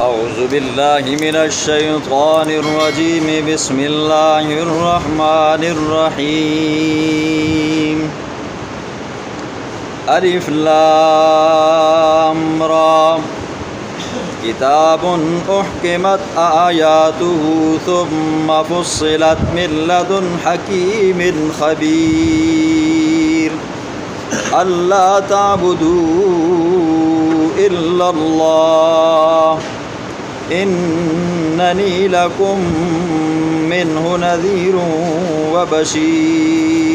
اعوذ باللہ من الشیطان الرجیم بسم اللہ الرحمن الرحیم الف لام را کتاب احکمت آیاتہ ثم فصلت من لدن حکیم خبیر اللہ تعبدوا الا اللہ اننی لکم منہ نذیر وبشیر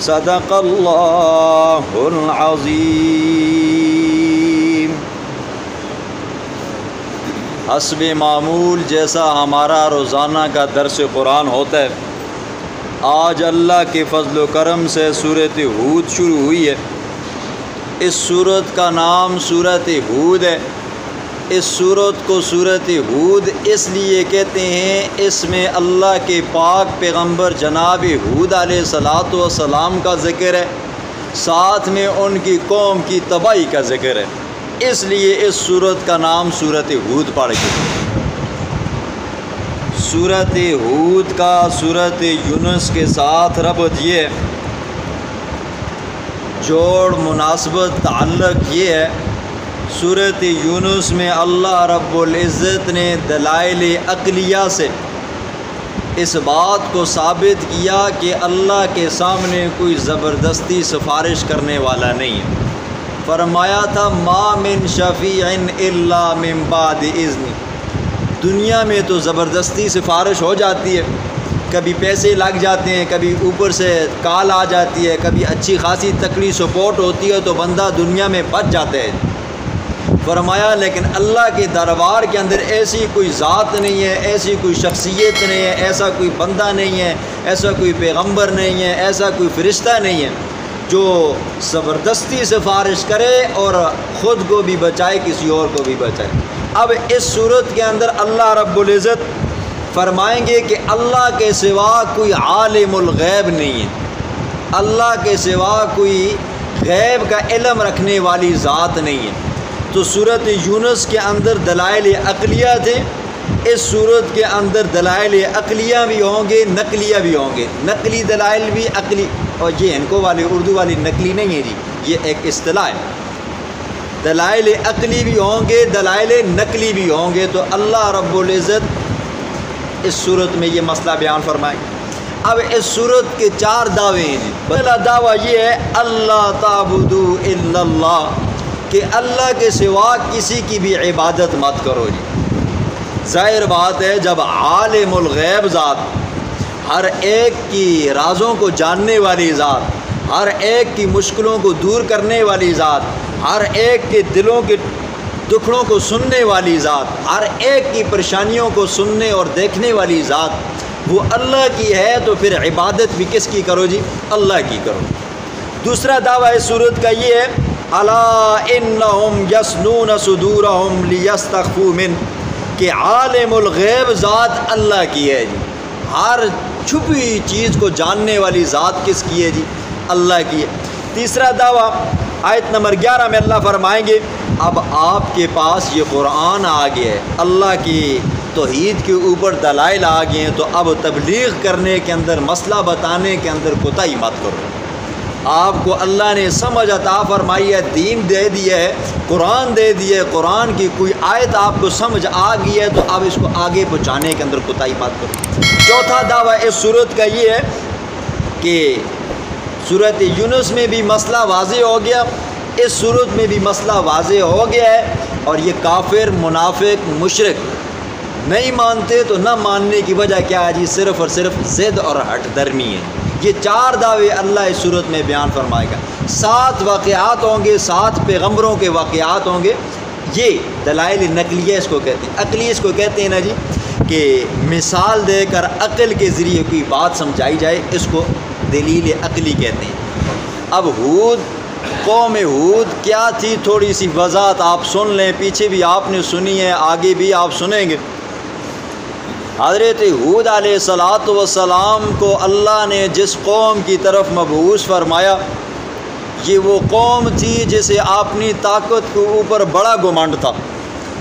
صدق اللہ العظیم۔ حسب معمول جیسا ہمارا روزانہ کا درس قرآن ہوتا ہے، آج اللہ کے فضل و کرم سے سورۃ ہود شروع ہوئی ہے۔ اس سورت کا نام سورۃ ہود ہے۔ اس سورت کو سورۃ ہود اس لیے کہتے ہیں، اس میں اللہ کے پاک پیغمبر جناب ہود علیہ السلام کا ذکر ہے، ساتھ میں ان کی قوم کی تباہی کا ذکر ہے، اس لیے اس سورت کا نام سورۃ ہود پڑ گئی۔ سورۃ ہود کا سورۃ یونس کے ساتھ ربط یہ ہے، جوڑ مناسبت تعلق یہ ہے، سورۃ یونس میں اللہ رب العزت نے دلائل عقلیہ سے اس بات کو ثابت کیا کہ اللہ کے سامنے کوئی زبردستی سفارش کرنے والا نہیں ہے۔ فرمایا تھا ما من شفیع الا من بعد اذن، دنیا میں تو زبردستی سفارش ہو جاتی ہے، کبھی پیسے لگ جاتے ہیں، کبھی اوپر سے کال آ جاتی ہے، کبھی اچھی خاصی تکڑی سپورٹ ہوتی ہے تو بندہ دنیا میں بچ جاتا ہے۔ فرمایا لیکن اللہ کے دربار کے اندر ایسی کوئی ذات نہیں ہے، ایسی کوئی شخصیت نہیں ہے، ایسا کوئی بندہ نہیں ہے، ایسا کوئی پیغمبر نہیں ہے، ایسا کوئی فرشتہ نہیں ہے جو زبردستی سفارش کرے اور خود کو بھی بچائے، کسی اور کو بھی بچائے۔ اب اس صورت کے اندر اللہ رب العزت فرمائیں گے کہ اللہ کے سوا کوئی عالم الغیب نہیں ہے، اللہ کے سوا کوئی غیب کا علم رکھنے والی ذات نہیں ہے۔ تو سورۃ یونس کے اندر دلائل عقلیہ تھے، اس سورت کے اندر دلائل عقلیہ بھی ہوں گے، نقلیہ بھی ہوں گے۔ نقلی دلائل بھی عقلی، اور یہ ان کو والی اردو والی نقلی نہیں ہے جی، یہ ایک اصطلاح ہے۔ دلائل عقلی بھی ہوں گے، دلائل نقلی بھی ہوں گے۔ تو اللہ رب العزت اس صورت میں یہ مسئلہ بیان فرمائے گا۔ اب اس صورت کے 4 دعوے ہیں۔ پہلا دعویٰ یہ ہے اللہ تعبدوا الا اللہ، کہ اللہ کے سوا کسی کی بھی عبادت مت کرو جی۔ ظاہر بات ہے جب عالم الغیب ذات، ہر ایک کی رازوں کو جاننے والی ذات، ہر ایک کی مشکلوں کو دور کرنے والی ذات، ہر ایک کے دلوں کے دکھڑوں کو سننے والی ذات، ہر ایک کی پریشانیوں کو سننے اور دیکھنے والی ذات وہ اللہ کی ہے، تو پھر عبادت بھی کس کی کرو جی؟ اللہ کی کرو۔ دوسرا دعویٰ اس صورت کا یہ ہے الا انہم یسنون صدورہم لیستخفوا منہ، کہ عالم الغیب ذات اللہ کی ہے جی، ہر چھپی چیز کو جاننے والی ذات کس کی ہے جی؟ اللہ کی ہے۔ تیسرا دعویٰ آیت نمبر 11 میں اللہ فرمائیں گے اب آپ کے پاس یہ قرآن آ گیا ہے، اللہ کی توحید کے اوپر دلائل آ گئے ہیں، تو اب تبلیغ کرنے کے اندر، مسئلہ بتانے کے اندر کوتاہی مت کرو۔ آپ کو اللہ نے سمجھ عطا فرمائی ہے، دین دے دیا ہے، قرآن دے دیا ہے، قرآن کی کوئی آیت آپ کو سمجھ آ گئی ہے تو اب اس کو آگے پہنچانے کے اندر کوتاہی مت کرو۔ چوتھا دعویٰ اس صورت کا یہ ہے کہ سورۃ یونس میں بھی مسئلہ واضح ہو گیا، اس صورت میں بھی مسئلہ واضح ہو گیا ہے، اور یہ کافر، منافق، مشرک نہیں مانتے تو نہ ماننے کی وجہ کیا ہے جی؟ صرف اور صرف ضد اور ہٹ درمی ہے۔ یہ 4 دعوے اللہ اس صورت میں بیان فرمائے گا۔ 7 واقعات ہوں گے، 7 پیغمبروں کے واقعات ہوں گے۔ یہ دلائل نقلیہ اس کو کہتے ہیں۔ عقلی اس کو کہتے ہیں نا جی، کہ مثال دے کر عقل کے ذریعے کوئی بات سمجھائی جائے، اس کو دلیل عقلی کہتے ہیں۔ اب ہود، قوم ہود کیا تھی، تھوڑی سی وضاحت آپ سن لیں، پیچھے بھی آپ نے سنی ہے، آگے بھی آپ سنیں گے۔ حضرت ہود علیہ السلام کو اللہ نے جس قوم کی طرف مبعوث فرمایا، یہ وہ قوم تھی جسے اپنی طاقت کے اوپر بڑا گھمنڈ تھا،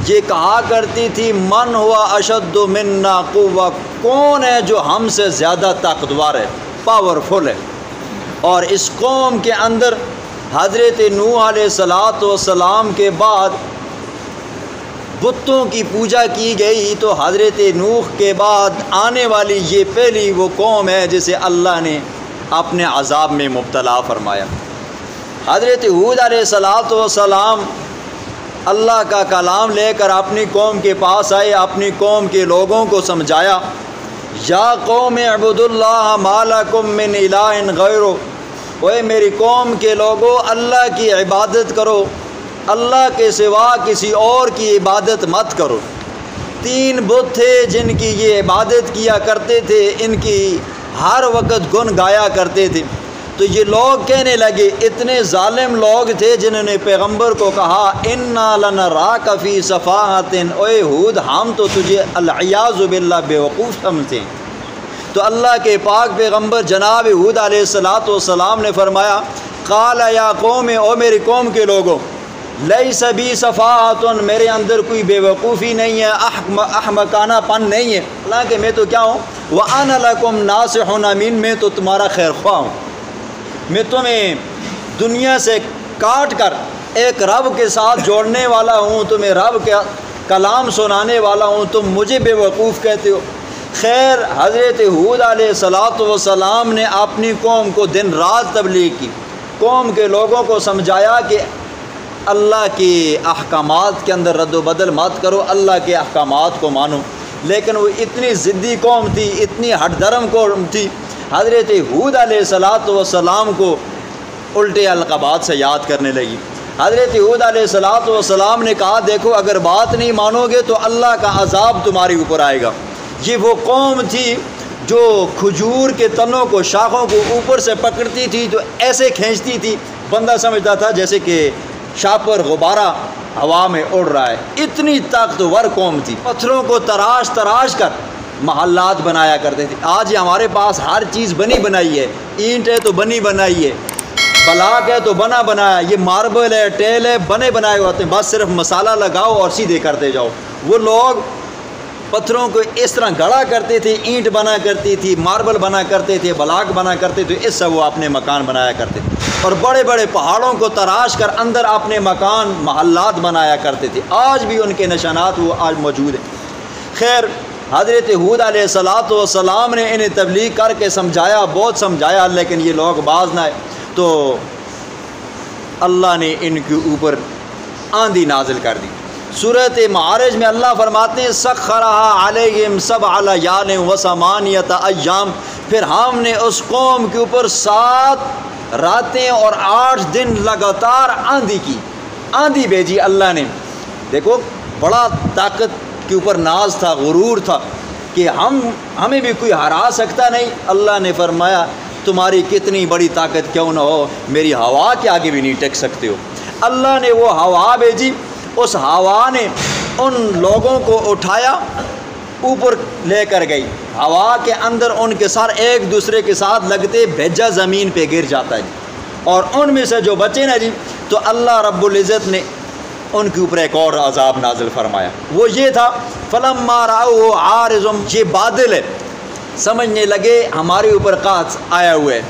یہ کہا کرتی تھی من ہوا اشد منا قوہ، کون ہے جو ہم سے زیادہ طاقتور ہے، پاورفل ہے۔ اور اس قوم کے اندر حضرت نوح علیہ السلام کے بعد بتوں کی پوجا کی گئی، تو حضرت نوح کے بعد آنے والی یہ پہلی وہ قوم ہے جسے اللہ نے اپنے عذاب میں مبتلا فرمایا۔ حضرت ہود علیہ السلام اللہ کا کلام لے کر اپنی قوم کے پاس آئے، اپنی قوم کے لوگوں کو سمجھایا، یا قوم اعبدوا اللہ ما لکم من الہ غیرہ، اوے میری قوم کے لوگوں اللہ کی عبادت کرو، اللہ کے سوا کسی اور کی عبادت مت کرو۔ 3 بت تھے جن کی یہ عبادت کیا کرتے تھے، ان کی ہر وقت گن گایا کرتے تھے۔ تو یہ لوگ کہنے لگے، اتنے ظالم لوگ تھے جنہوں نے پیغمبر کو کہا انا لنراک فی صفاحۃ، اوے ہود ہم تو تجھے العیاذ باللہ بیوقوف سمجھتے ہیں۔ تو اللہ کے پاک پیغمبر جناب ہود علیہ السلام نے فرمایا، قال یا قوم، او میری قوم کے لوگوں، لیس بی صفاحۃ، میرے اندر کوئی بے وقوفی نہیں ہے، احمقانہ پن نہیں ہے، حالانکہ میں تو کیا ہوں، وَأَنَا لَكُمْ نَاصِحٌ امین، میں تو تمہارا خیر خواہ ہوں، میں تمہیں دنیا سے کاٹ کر ایک رب کے ساتھ جوڑنے والا ہوں، تمہیں رب کا کلام سنانے والا ہوں، تم مجھے بے وقوف کہتے ہو۔ خیر حضرت ہود علیہ السلام نے اپنی قوم کو دن رات تبلیغ کی، قوم کے لوگوں کو سمجھایا کہ اللہ کے احکامات کے اندر رد و بدل مت کرو، اللہ کے احکامات کو مانو۔ لیکن وہ اتنی ضدی قوم تھی، اتنی ہٹ درم قوم تھی، حضرت ہود علیہ السلام کو الٹے القابات سے یاد کرنے لگی۔ حضرت ہود علیہ السلام نے کہا، دیکھو اگر بات نہیں مانو گے تو اللہ کا عذاب تمہارے اوپر آئے گا۔ یہ وہ قوم تھی جو کھجور کے تنوں کو، شاخوں کو اوپر سے پکڑتی تھی تو ایسے کھینچتی تھی، بندہ سمجھتا تھا جیسے کہ شاپر غبارہ ہوا میں اڑ رہا ہے، اتنی طاقتور قوم تھی۔ پتھروں کو تراش تراش کر محلات بنایا کرتے تھے۔ آج ہمارے پاس ہر چیز بنی بنائی ہے، اینٹ ہے تو بنی بنائی ہے، بلاک ہے تو بنا بنایا، یہ ماربل ہے، ٹیل ہے، بنے بنائے ہوتے ہیں، بس صرف مسالہ لگاؤ اور سیدھے کرتے جاؤ۔ وہ لوگ پتھروں کو اس طرح گڑا کرتے تھے، اینٹ بنا کرتی تھی، ماربل بنا کرتے تھے، بلاک بنا کرتے تھے، اس سے وہ اپنے مکان بنایا کرتے تھے، اور بڑے بڑے پہاڑوں کو تراش کر اندر اپنے مکان محلات بنایا کرتے تھے۔ آج بھی ان کے نشانات وہ آج موجود ہیں۔ خیر حضرت ہود علیہ السلام نے انہیں تبلیغ کر کے سمجھایا، بہت سمجھایا، لیکن یہ لوگ باز نہ آئے، تو اللہ نے ان کے اوپر آندھی نازل کر دی۔ سورۃ معارج میں اللہ فرماتے ہیں سخرها علیہم 7 لیال و 8 ایام، پھر ہم نے اس قوم کے اوپر 7 راتیں اور 8 دن لگاتار آندھی کی، آندھی بھیجی اللہ نے۔ دیکھو بڑا طاقت کے اوپر ناز تھا، غرور تھا کہ ہمیں بھی کوئی ہرا سکتا نہیں۔ اللہ نے فرمایا تمہاری کتنی بڑی طاقت کیوں نہ ہو، میری ہوا کے آگے بھی نہیں ٹک سکتے ہو۔ اللہ نے وہ ہوا بھیجی، اس ہوا نے ان لوگوں کو اٹھایا، اوپر لے کر گئی، ہوا کے اندر ان کے سر ایک دوسرے کے ساتھ لگتے بھیجا زمین پہ گر جاتا ہے، اور ان میں سے جو بچے نا جی، تو اللہ رب العزت نے ان کے اوپر ایک اور عذاب نازل فرمایا۔ وہ یہ تھا فلما رأوه عارض، یہ بادل ہے، سمجھنے لگے ہمارے اوپر قحط آیا ہوا ہے،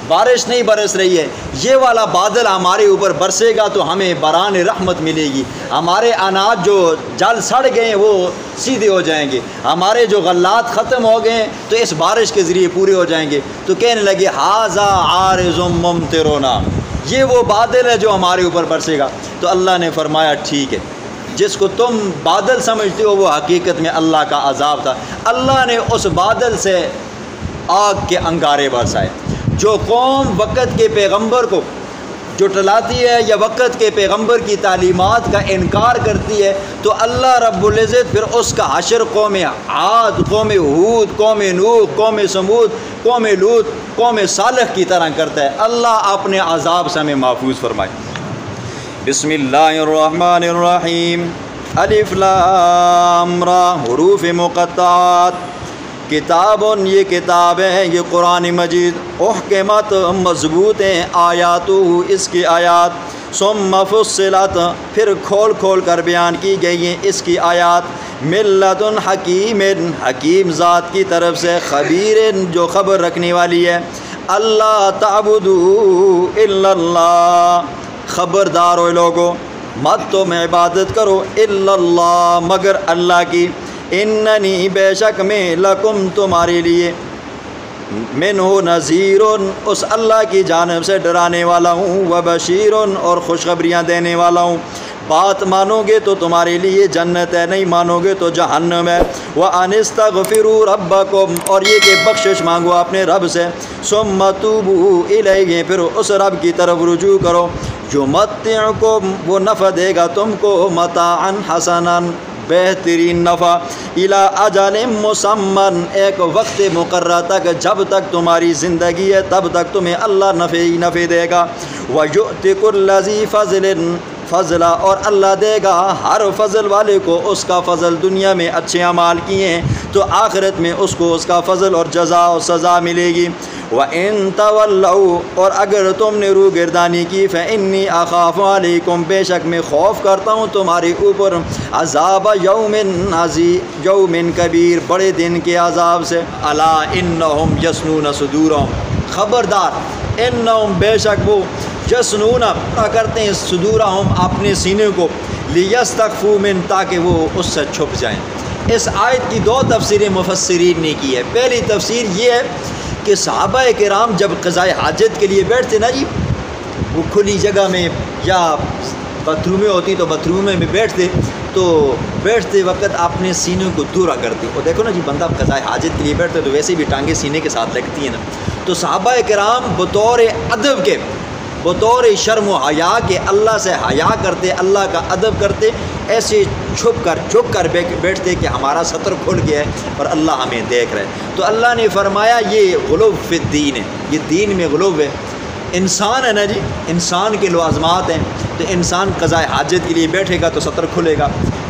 بارش نہیں برس رہی ہے، یہ والا بادل ہمارے اوپر برسے گا تو ہمیں بران رحمت ملے گی، ہمارے اناج جو جل سڑ گئے ہیں وہ سیدھے ہو جائیں گے، ہمارے جو غلات ختم ہو گئے ہیں تو اس بارش کے ذریعے پورے ہو جائیں گے۔ تو کہنے لگے ھذا عارض ممطرنا، یہ وہ بادل ہے جو ہمارے اوپر برسے گا۔ تو اللہ نے فرمایا ٹھیک ہے، جس کو تم بادل سمجھتے ہو وہ حقیقت میں اللہ کا عذاب تھا۔ اللہ نے اس بادل سے آگ کے انگارے برسائے۔ جو قوم وقت کے پیغمبر کو جھٹلاتی ہے یا وقت کے پیغمبر کی تعلیمات کا انکار کرتی ہے تو اللہ رب العزت پھر اس کا حشر قوم عاد، قوم ہود، قوم نوح، قوم سمود، قوم لوط، قوم صالح کی طرح کرتا ہے۔ اللہ اپنے عذاب سے ہمیں محفوظ فرمائے۔ بسم اللہ الرحمن الرحیم، الف لام را، حروف مقطعات۔ کتاب، یہ کتاب ہے، یہ قرآن مجید، احکمت، مضبوط ہیں، آیاتہ، اس کی آیات، ثم فصلت پھر کھول کھول کر بیان کی گئی ہیں اس کی آیات، من لدن حکیم حکیم ذات کی طرف سے، خبیر جو خبر رکھنے والی ہے، اللہ تعبدوا الا اللہ، خبردار ہو لوگو مت تم عبادت کرو الا اللہ مگر اللہ کی، اننی بے شک میں لکم تمہارے لیے، منہ نذیر اس اللہ کی جانب سے ڈرانے والا ہوں، وبشیر اور خوشخبریاں دینے والا ہوں، بات مانو گے تو تمہارے لیے جنت ہے، نہیں مانو گے تو جہنم ہے، وَأَنِ اسْتَغْفِرُوا رَبَّكُمْ اور یہ کہ بخشش مانگو اپنے رب سے، ثُمَّ تُوبُوا إِلَيْهِ پھر اس رب کی طرف رجوع کرو، يُمَتِّعُكُمْ وہ نفع دے گا تم کو، مَتَاعًا حَسَنًا بہترین نفع، اِلَىٰ أَجَلٍ مُّسَمًّى ایک وقت مقررہ تک، جب تک تمہاری زندگی ہے تب تک تمہیں اللہ نفع ہی نفع دے گا، وَيُؤْتِ كُلَّ ذِي فَضْلٍ فضلہ اور اللہ دے گا ہر فضل والے کو اس کا فضل، دنیا میں اچھے اعمال کیے ہیں تو آخرت میں اس کو اس کا فضل اور جزا و سزا ملے گی، وَإِن تَوَلَّوْا اور اگر تم نے روگردانی کی، فَإِنِّي أَخَافُ عَلَيْكُمْ بے شک میں خوف کرتا ہوں تمہارے اوپر، عذاب یوم کبیر بڑے دن کے عذاب سے، الا انہم یسنون صدورہم خبردار، انہم بے شک وہ یسنون کرتے ہیں صدورہم اپنے سینے کو، لیستخفوا من تاکہ وہ اس سے چھپ جائیں۔ اس آیت کی دو تفسیریں مفسرین نے کی ہے۔ پہلی تفسیر یہ ہے کہ صحابہ کرام جب قضائے حاجت کے لیے بیٹھتے نا جی، وہ کھلی جگہ میں یا باتھ رومیں ہوتی تو باتھ رومیں میں بیٹھتے تو بیٹھتے وقت اپنے سینے کو دورا کرتے، اور دیکھو نا جی بندہ قضائے حاجت کے لیے بیٹھتے تو ویسے بھی ٹانگیں سینے کے ساتھ لگتی ہیں نا، تو صحابہ کرام بطور ادب کے، بطور شرم و حیا کے اللہ سے حیا کرتے، اللہ کا ادب کرتے، ایسے چھپ کر بیٹھتے کہ ہمارا سطر کھل گیا ہے اور اللہ ہمیں دیکھ رہے ہے۔ تو اللہ نے فرمایا یہ غلو فی الدین ہے، یہ دین میں غلو ہے۔ انسان ہے نا جی، انسان کے لوازمات ہیں، تو انسان قضاء حاجت کے لیے بیٹھے گا تو سطر کھلے گا،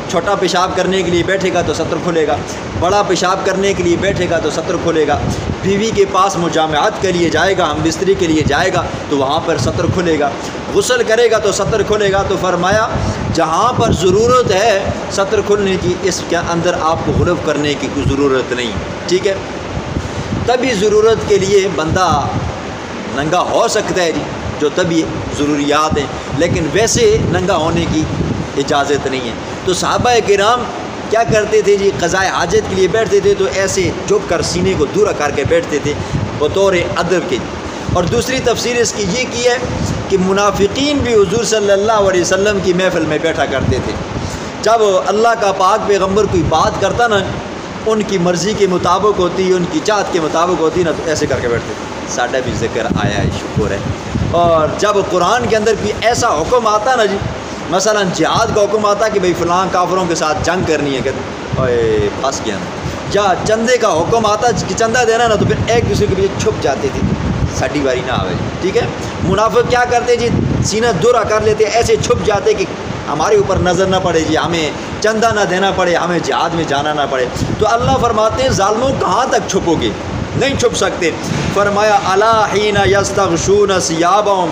چھوٹا پیشاب کرنے کے لیے بیٹھے گا تو سطر کھلے گا، بڑا پیشاب کرنے کے لیے بیٹھے گا تو سطر کھلے گا، بیوی کے پاس مجامعات کے لیے جائے گا، ہم بستری کے لیے جائے گا تو وہاں پر سطر کھلے گا، غسل کرے گا تو سطر کھلے گا۔ تو فرمایا جہاں پر ضرورت ہے سطر کھلنے کی، اس کے اندر آپ کو غلو کرنے کی کوئی ضرورت نہیں، ٹھیک ہے۔ تبھی ضرورت کے لیے بندہ ننگا ہو سکتا ہے جی، جو تبھی ضروریات ہیں، لیکن ویسے ننگا ہونے کی اجازت نہیں ہے۔ تو صحابہ کرام کیا کرتے تھے جی، قضاء حاجت کے لیے بیٹھتے تھے تو ایسے جھک کر سینے کو دورا کر کے بیٹھتے تھے بطور ادب کے۔ اور دوسری تفسیر اس کی یہ کی ہے کہ منافقین بھی حضور صلی اللہ علیہ وسلم کی محفل میں بیٹھا کرتے تھے، جب اللہ کا پاک پیغمبر کوئی بات کرتا نا، ان کی مرضی کے مطابق ہوتی، ان کی چاہت کے مطابق ہوتی نا، تو ایسے کر کے بیٹھتے تھے، ساڈا بھی ذکر آیا ہے، شکر ہے۔ اور جب قرآن کے اندر کوئی ایسا حکم آتا نا جی، مثلا جہاد کا حکم آتا کہ بھئی فلاں کافروں کے ساتھ جنگ کرنی ہے، کہتے اوے پھنس گیا نا، یا چندے کا حکم آتا کہ چندہ دینا نا، تو پھر ایک دوسرے کے پیچھے چھپ جاتے تھے، ساڈی باری نہ آوے، ٹھیک ہے۔ منافق کیا کرتے جی، سینہ دورا کر لیتے، ایسے چھپ جاتے کہ ہمارے اوپر نظر نہ پڑے جی، ہمیں چندہ نہ دینا پڑے، ہمیں جہاد میں جانا نہ پڑے۔ تو اللہ فرماتے ہیں ظالموں کہاں تک چھپو گے، نہیں چھپ سکتے۔ فرمایا الا حین یستغشون ثیابہم،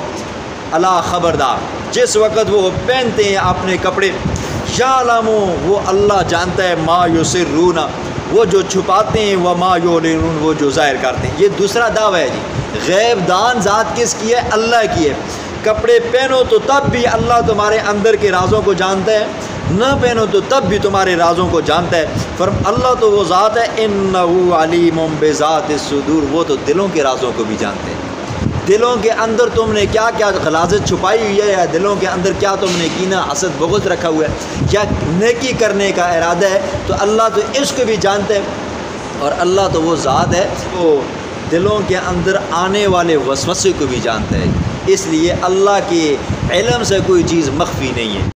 اللہ خبردار جس وقت وہ پہنتے ہیں اپنے کپڑے، یعلم وہ اللہ جانتا ہے، ما یسرون وہ جو چھپاتے ہیں، وما یعلنون وہ جو ظاہر کرتے ہیں۔ یہ دوسرا دعویٰ ہے جی، غیب دان ذات کس کی ہے؟ اللہ کی ہے۔ کپڑے پہنو تو تب بھی اللہ تمہارے اندر کے رازوں کو جانتا ہے، نہ پہنو تو تب بھی تمہارے رازوں کو جانتا ہے۔ اللہ تو وہ ذات ہے، انہ علیم بذات الصدور، وہ تو دلوں کے رازوں کو بھی جانتے ہیں۔ دلوں کے اندر تم نے کیا کیا غلاظت چھپائی ہوئی ہے، یا دلوں کے اندر کیا تم نے کینہ حسد بغض رکھا ہوا ہے، کیا نیکی کرنے کا ارادہ ہے، تو اللہ تو اس کو بھی جانتا ہے۔ اور اللہ تو وہ ذات ہے وہ دلوں کے اندر آنے والے وسوسے کو بھی جانتا ہے، اس لیے اللہ کے علم سے کوئی چیز مخفی نہیں ہے۔